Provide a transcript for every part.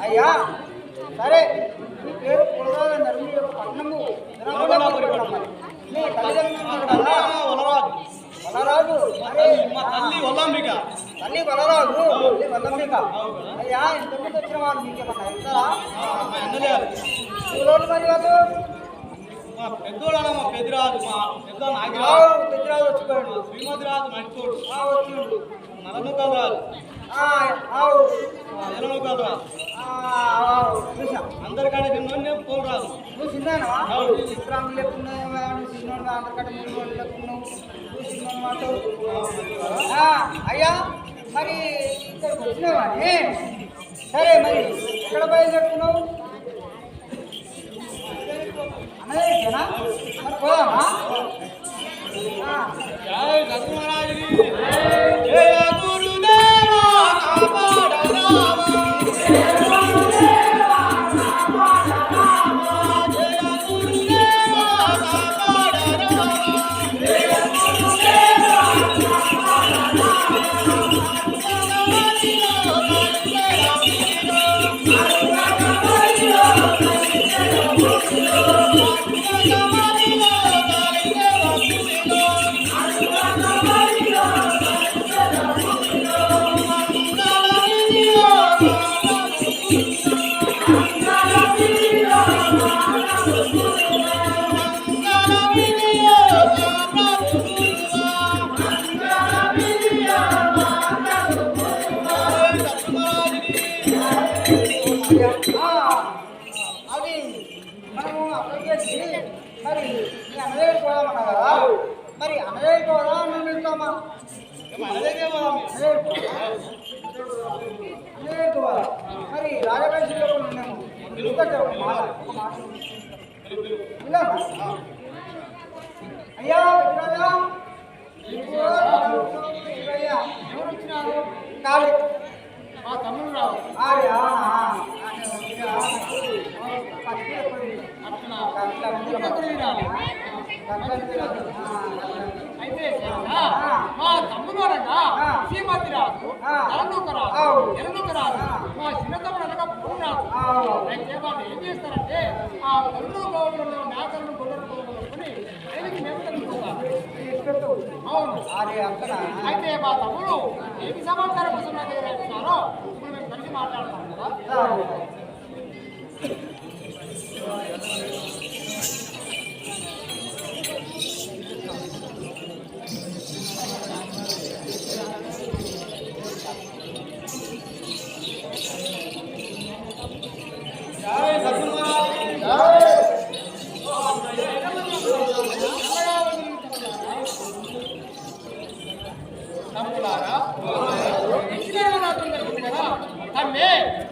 అయ్యా సరే మీ పేరు పులరాజన్నారు మీ యొక్క పట్టణము మీ తల్లిదండ్రులు వలరాజు తల్లి వలరాజు వల్లంబిక. అయ్యా ఇంతకుముందు వచ్చిన వాళ్ళు మీకేమన్నా ఇస్తారా? రోజు మరి వాళ్ళు పెద్దరాజు పెద్దరాజు వచ్చి వెళ్ళిపోయాడు. శ్రీమతి రాజు మంచోడు. వచ్చిండు. నలముఖాలు రాదు, ఎలముఖాలు రాదు. చూసా అందరికంటే చిన్న పోలు రాదు. నువ్వు చిన్నానా చిత్రాలు లేకున్నావు చిన్న అందరికంటే మూడు లేకున్నావు నువ్వు చిన్న మాట. అయ్యా మరి ఇక్కడికి వచ్చినావా? సరే మరి ఎక్కడ బయలుదేరుతున్నావు? అన్నదేనా మరి పోదామా? జయ సత్యమహారాజుకి జయ గురుదేవా కాపాడరామా. అది మనము అక్కడికి మరి మీ అన్నయ్యకి పోదామన్నా కదా, మరి అన్నయ్యకి పోదా మేము వెళ్తామా? అన్నయ్యకి పోదా మరి రాజవేషంలో ఉన్నాము. అయ్యా అయ్యా ఎవరు వచ్చినారు? కాదు మా తమ్ముడు రావు. అయితే మా తమ్ముడు అనగా శ్రీమతి రాదు, ఎరుక రాదు, మా చిన్న తమ్ముడు అనగా పూర్ణ రాదు. అయితే వాళ్ళు ఏం చేస్తారంటే ఆ పళ్ళు గోవులను మేకలను గొర్రెలను కొనుక్కొని దేనికి మేపుతారు. అవును. అయితే మా తమ్ముడు ఏమి సమాచారం కోసం నా దగ్గర వెళ్తున్నారో ఇప్పుడు మేము కలిసి మాట్లాడతాం కదా.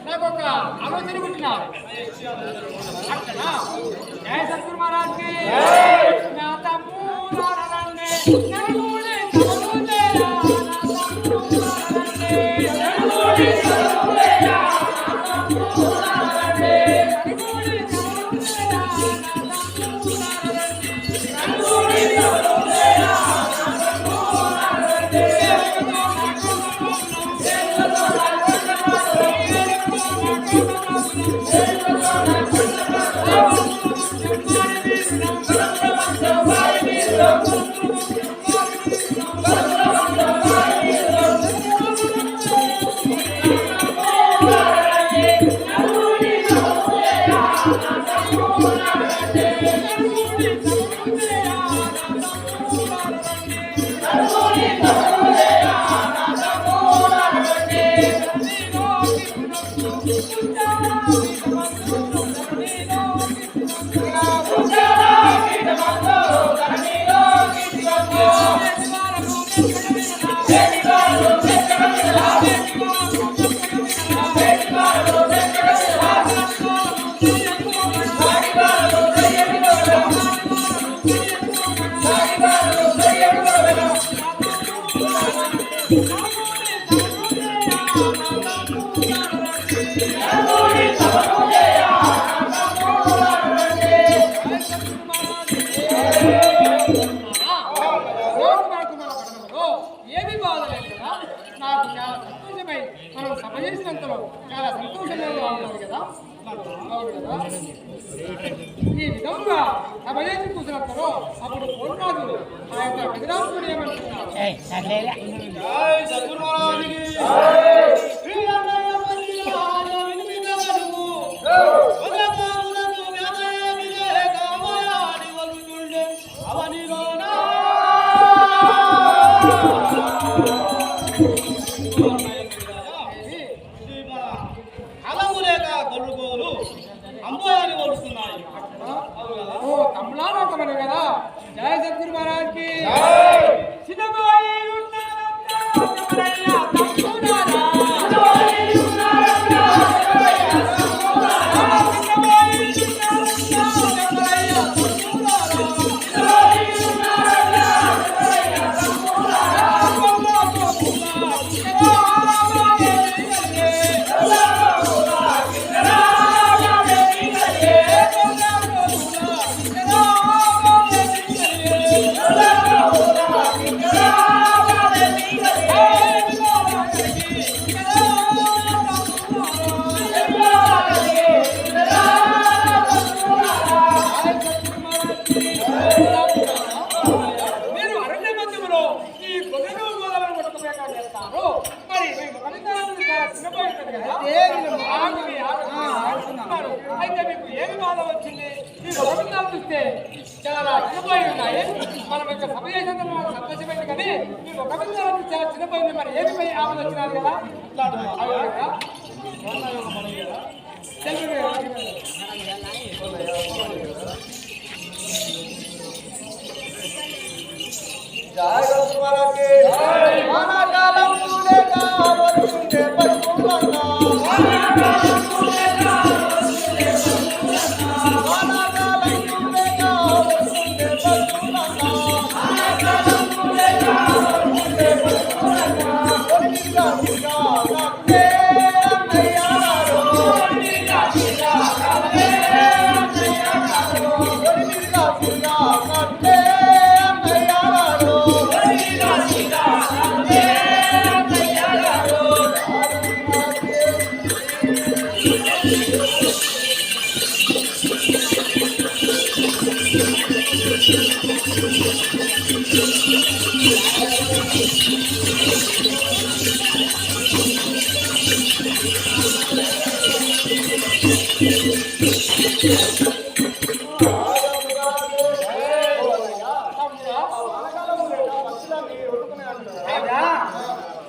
నాకు ఒక ఆలోచన పుట్టినారు. అక్కడ జయ సద్గురు మహారాజ్కి నా తమ్ముడు ఏమి బాధలేదు కదా. నాకు చాలా సంతోషమై మనం సభ చేసినంతలో చాలా సంతోషంగా ఉన్నారు కదా. ఈ విధంగా సభ చేసి కూర్చున్నప్పుడు అప్పుడు కోరుకాదు ఆ యొక్క విగ్రహం ఏమంటున్నారు. అవనిలోనా అలము లేక గొల్లుగోలు అంబోయాన్ని కొలుస్తున్నాయి. ఓ కమలాలోకమని కదా. జయ సద్గురు మహారాజ్కి అయితే మీకు ఏమి బాధ వచ్చింది? ఈ గోవిందాలు చూస్తే చాలా చిన్నపోయి ఉన్నాయి. మనం ఇక్కడ సభ చేసేందుకు మనకు సంతోషమైంది, కానీ ఈ గోవిందాలు చాలా చిన్నపోయింది. మరి ఏమి ఆపద వచ్చినారు కదా.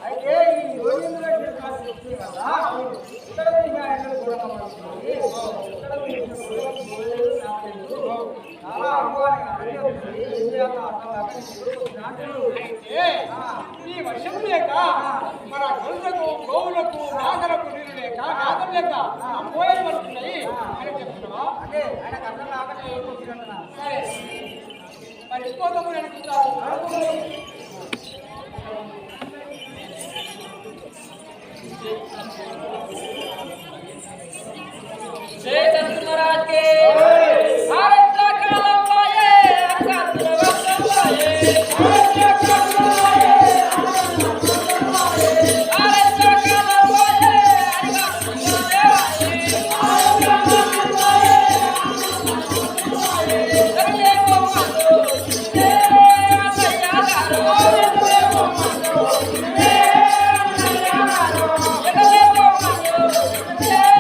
అయితే ఈ యోగేంద్ర ఈ వర్షం లేక మన గొర్రెలకు గోవులకు నాగలకు నీళ్ళు లేక నాగం లేక పోయలు పడుతున్నాయి అని చెప్తున్నావా? అంటే ఆయనకు అర్థం కాకనే వచ్చినట్టున్నా. సరే మరి ఇంకో తమ్ముడు అనుకుంటారు. जय सतगुरु महाराज के भारत का कालम पाए अरगत वस्त्र पाए भारत का कालम पाए अरगत वस्त्र पाए भारत का कालम पाए अरगत वस्त्र पाए भारत का कालम पाए अरगत वस्त्र पाए रंगे को मारो तेरे मैया करो रंगे को मारो तेरे मैया करो रंगे को मारो तेरे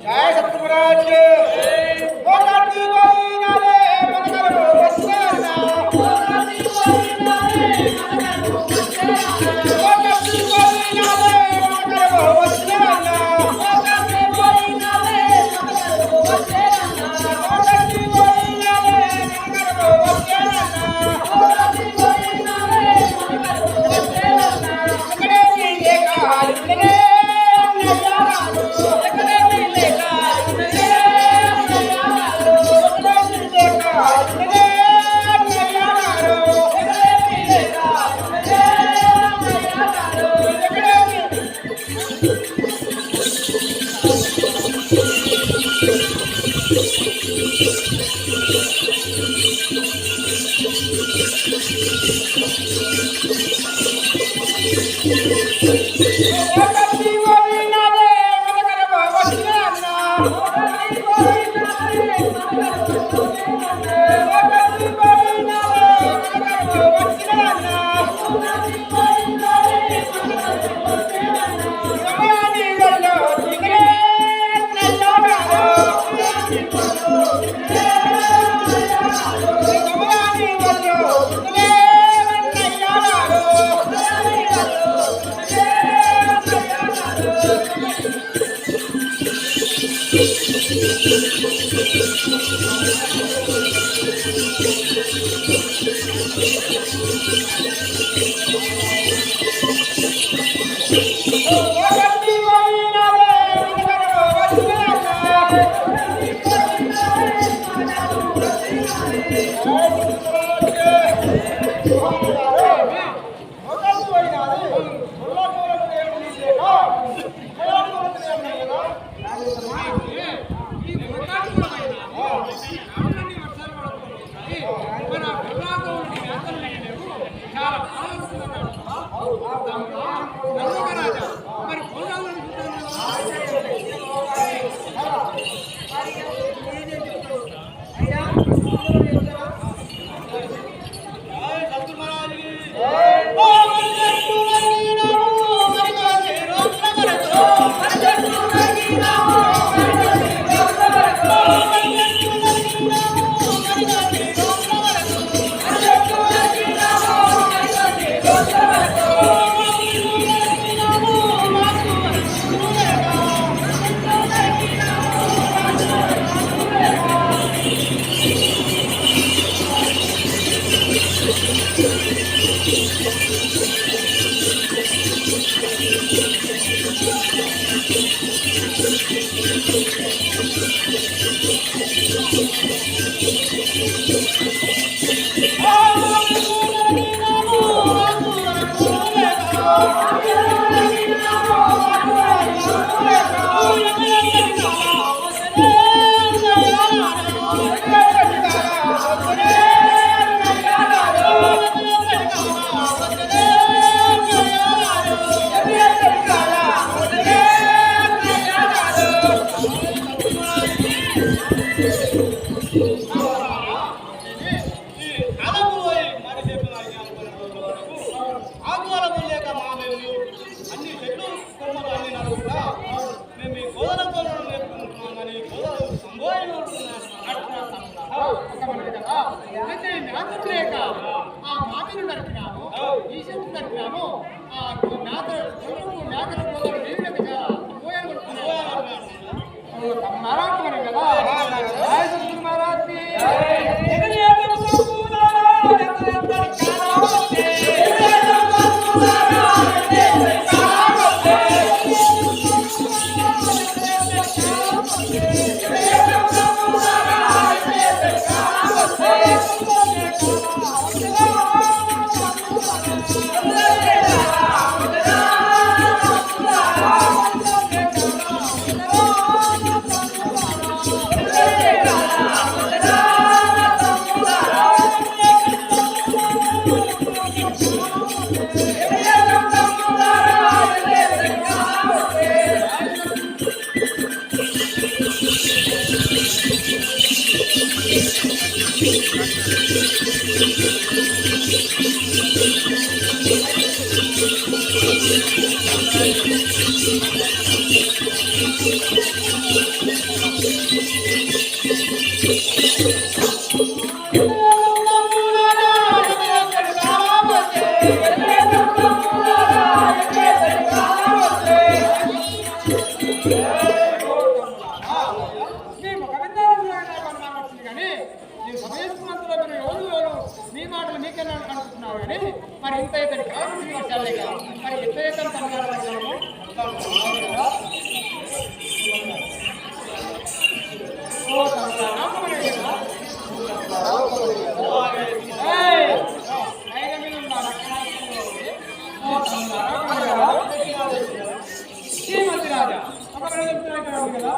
जय सतगुरु महाराज के मोती कोई नाले मनकर बसना मोती कोई नाले मनकर बसना मोती कोई नाले मनकर बसना మరి ఇంత ఇతని మరి ఎంత ఇతను శ్రీమతి రాజా కదా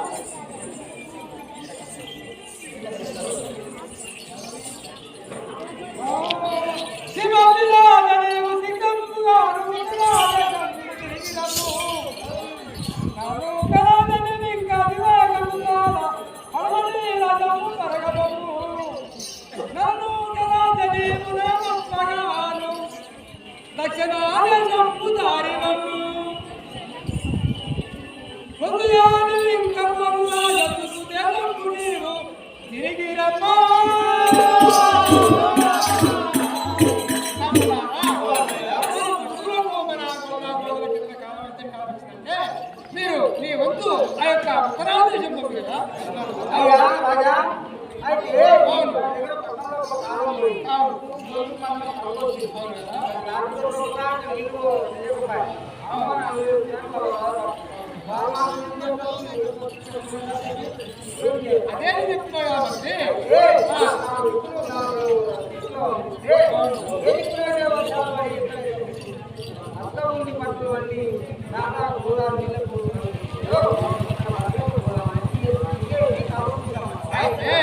మీరు మీ వంతు ఆ యొక్క ఉత్తరాల దేశం పంపి కదా. అయ్యా రాజా అయితే అవును దగ్గర పొలంలో ఒక కాలం ఉంది. అవును అవును కదా. దాంట్లో ఒక నీకు లేకపోయా. అదే చెప్తున్నా కాబట్టి అయితే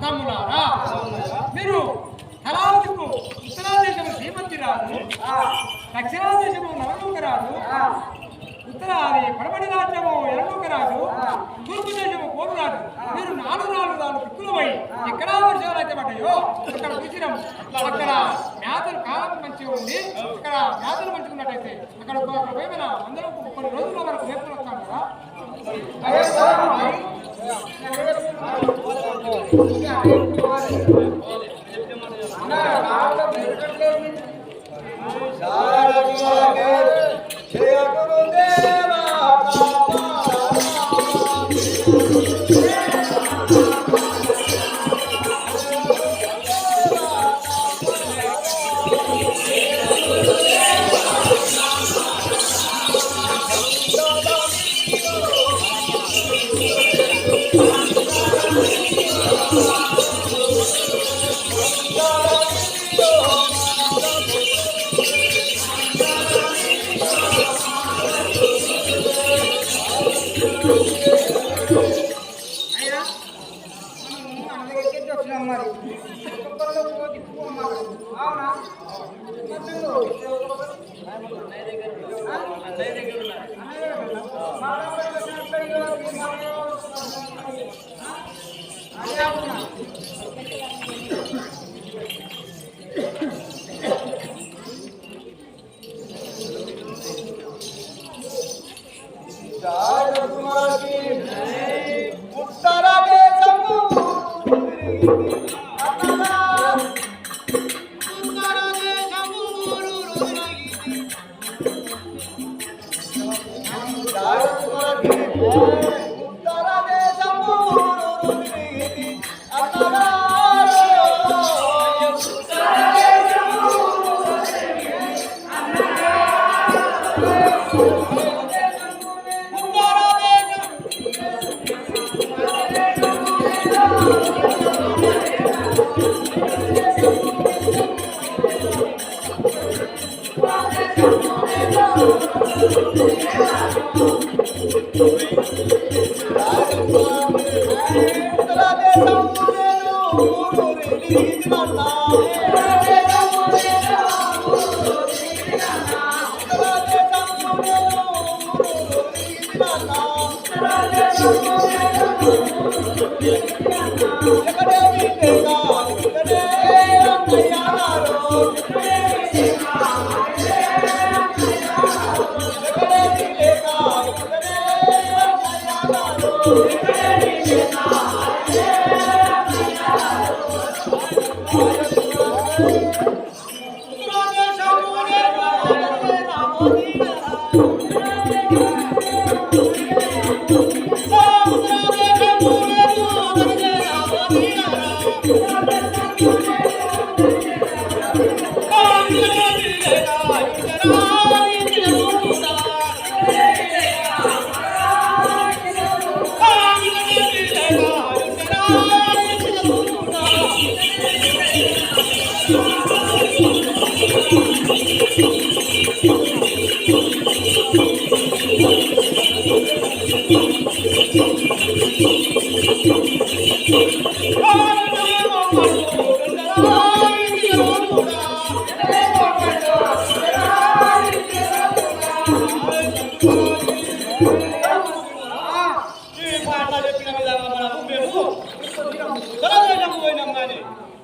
తమ్ములారా మీరు తలాదికు ఉత్తరాదేశము శ్రీమంతి రాదు, దక్షిణాదేశము నవలోకరాజు, ఉత్తరాది పడమటి రాజ్యము ఎరలోకరాజు, తూర్పు దేశము కోరురాజు. మీరు 4 దిక్కులపై ఎక్కడ వర్షాలు అయితే పడ్డాయో అక్కడ చూసినాం. అక్కడ మేతలు కాలం మంచిగా ఉంది, అక్కడ మేతలు మంచిగా ఉన్నట్టయితే అక్కడ ఏమైనా అందరూ కొన్ని రోజుల్లో మనకు మేపులు వస్తాం కదా.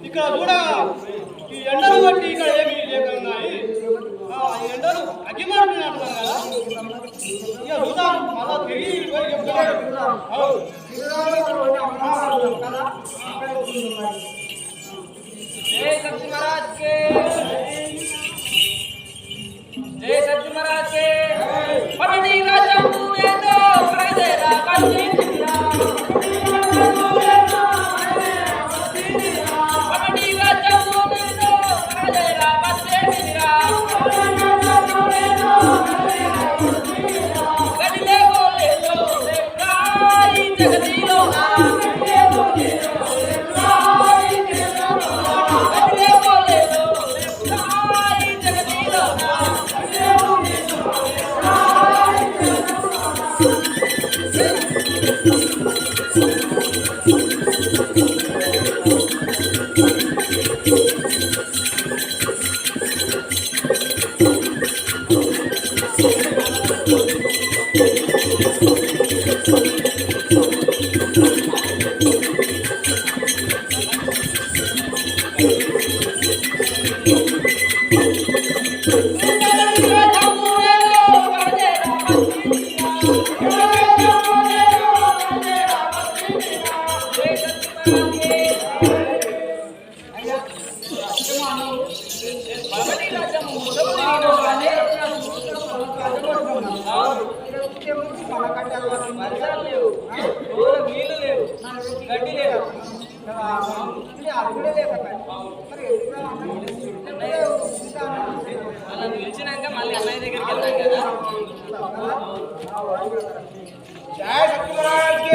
ఇక్కడ కూడా ఈ ఎండలు బట్టి ఇక్కడ ఏమీ లేకున్నాయి. ఈ ఎండలు అగ్గిమాడుతున్నాడు కదా. ఇక చూద్దాం మళ్ళా తిరిగి పోయి చెప్తాను. जय सब्जी महाराज के, जय सब्जी महाराज के। पटनी राजा మన కట్టాలి వర్షాలు లేవు, నీళ్లు లేవు, గడ్డి లేదు. అది కూడా లేదు మరి అలా నిలిచినాక మళ్ళీ అన్నయ్య దగ్గరికి వెళ్తాం కదా. జయ సత్యనారాయణ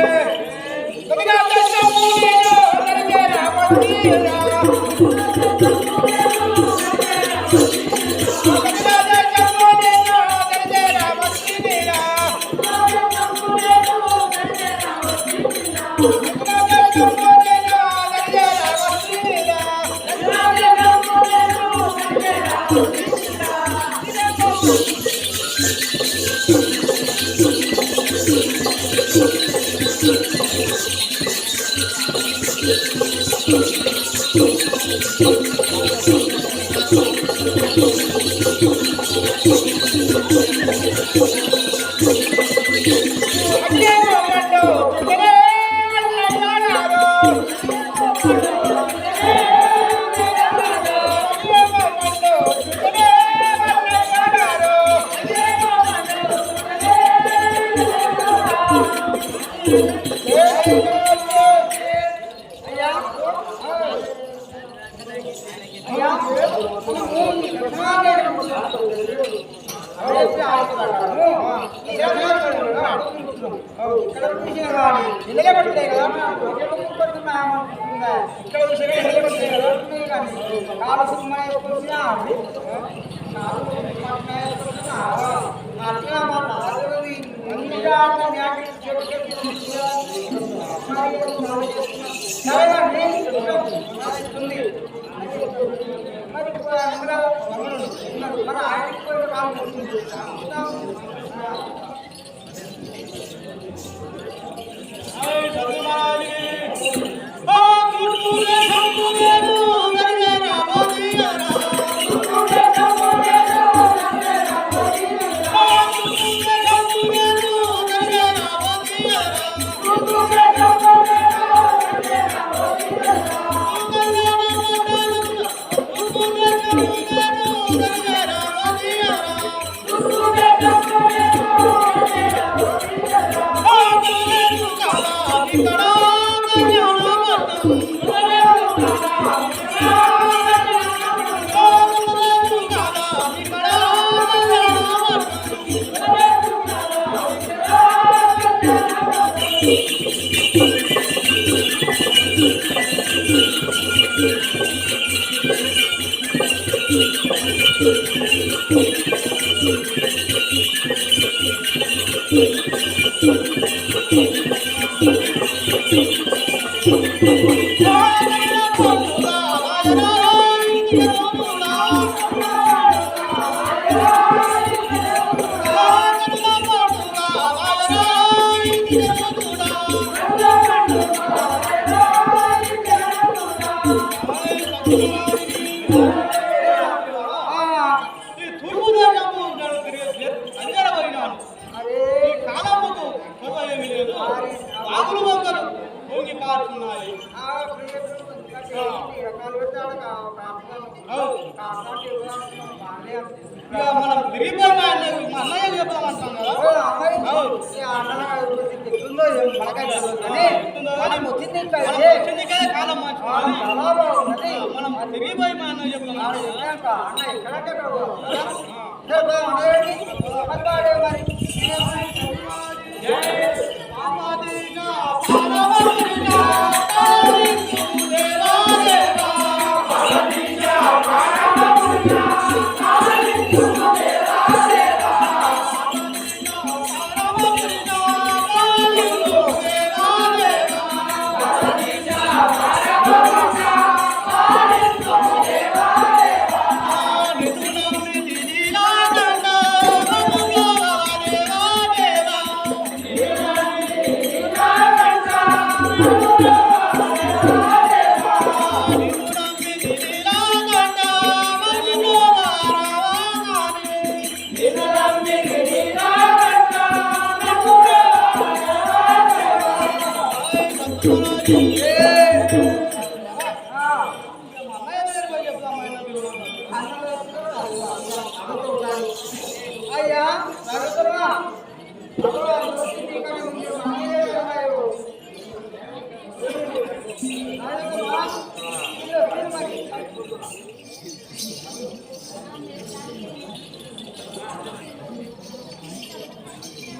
మన మనం తిరిగిపోయిన అన్నయ్య చెప్తామంటాం కదా. మనం వచ్చింది కాలం మనం తిరిగిపోయి మా అన్నయ్య అయ్యా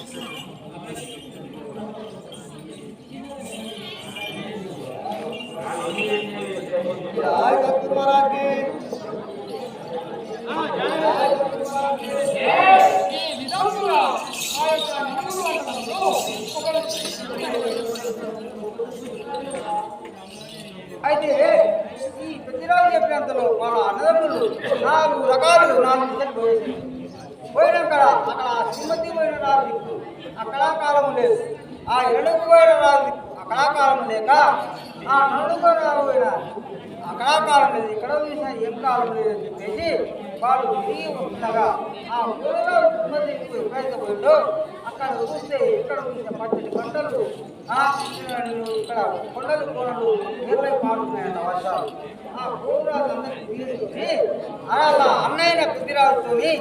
ఈ విధంగా ఆ యొక్క నలుగురు అన్నదమ్ములు ఒకరు అయితే ఈ పెద్దరాజు చెప్పినంతలో వాళ్ళ అన్నదమ్ములు 4 రకాలు 4 దిశలు పోయినాక అక్కడ శ్రీమతి పోయిన రాజు దిక్కు అక్కడ కాలము లేదు, ఆ ఎరుడుకు పోయిన రాజు దిక్కు అక్కడ కాలం లేక ఆ నలుగురు రాజు పోయిన అక్కడ కాలం లేదు, ఇక్కడ చూసినా ఏం కాలం లేదు అని చెప్పేసి వాళ్ళు తిరిగి వస్తుండగా ఆ పూర్వరాజు శ్రీమతి ఎప్పుడైతే పోయిందో అక్కడ చూస్తే ఇక్కడ చూస్తే పచ్చటి పంటలు ఇక్కడ కొండలు కోనలు నీళ్ళై పాడుతున్నాయంట వర్షాలు. ఆ పూర్వరాజు అందరినీ తీసుకొని అలా అన్నయ్య పెద్దిరాజుతోని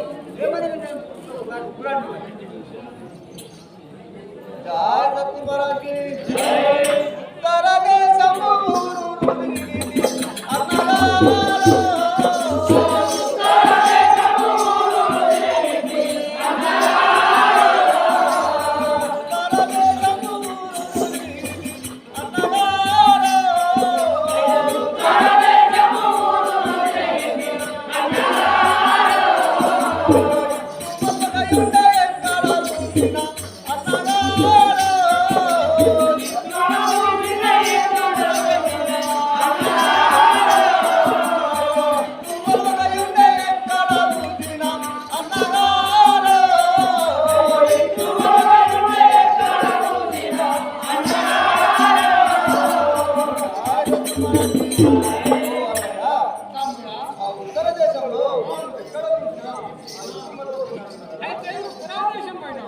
అయితే ఉత్తరదేశం పోయినా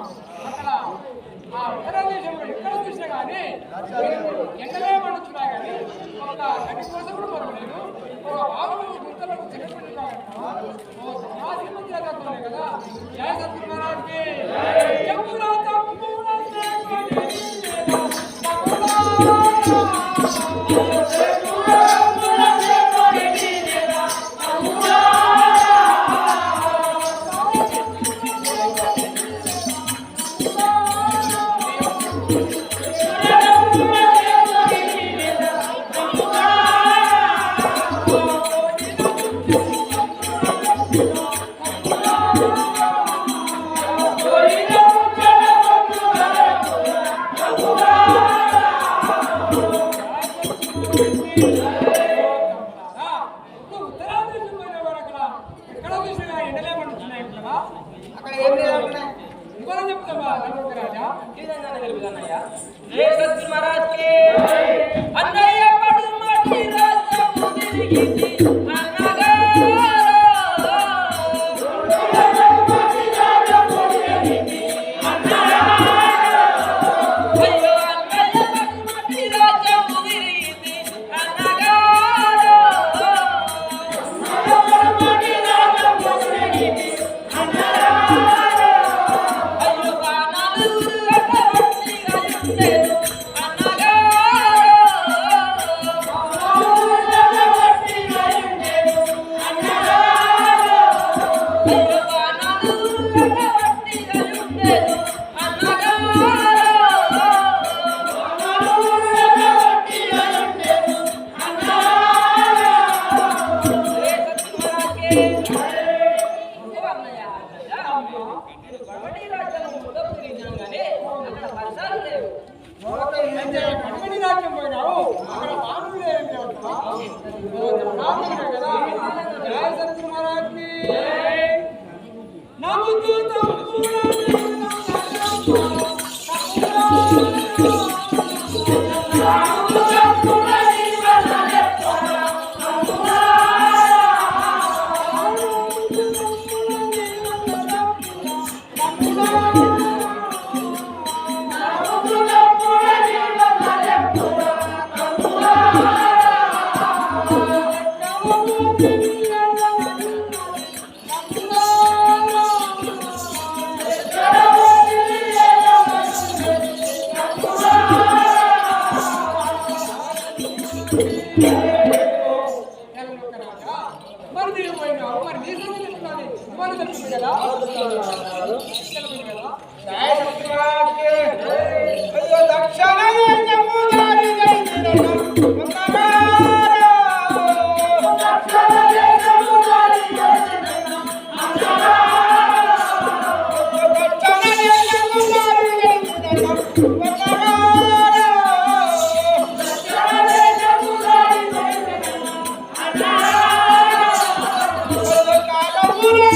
అక్కడ ఆ ఉత్తరదేశంలో ఎక్కడ చూసినా కానీ ఎండలే పడుతున్నా కానీ ఒక గడి కోసం కూడా పర్వాలేదు, ఒక ఆవులు గుంతలకు చిన్నపడి కదా. జయ సత్య మహారాజ్కి అక్కడ ఏం లేదు ఇంకోలా చెప్తావా నలుగురు రాజా ఈ విధంగానే తెలుపుతానయ్యా. జయ సత్య మహారాజ్కి అన్నయ్య పడు మటి రాజ్యము తిరిగింది అన్నగారు. అయ్యో అన్నయ్య పడు మటి రాజ్యము తిరిగింది అన్నగారు. కడమడి రాజ్యం పోయినావు అక్కడ బాణులు లేని కదా. జయ సత్య మహారాజ్కి నమ్ముతూ Thank you. కాలములో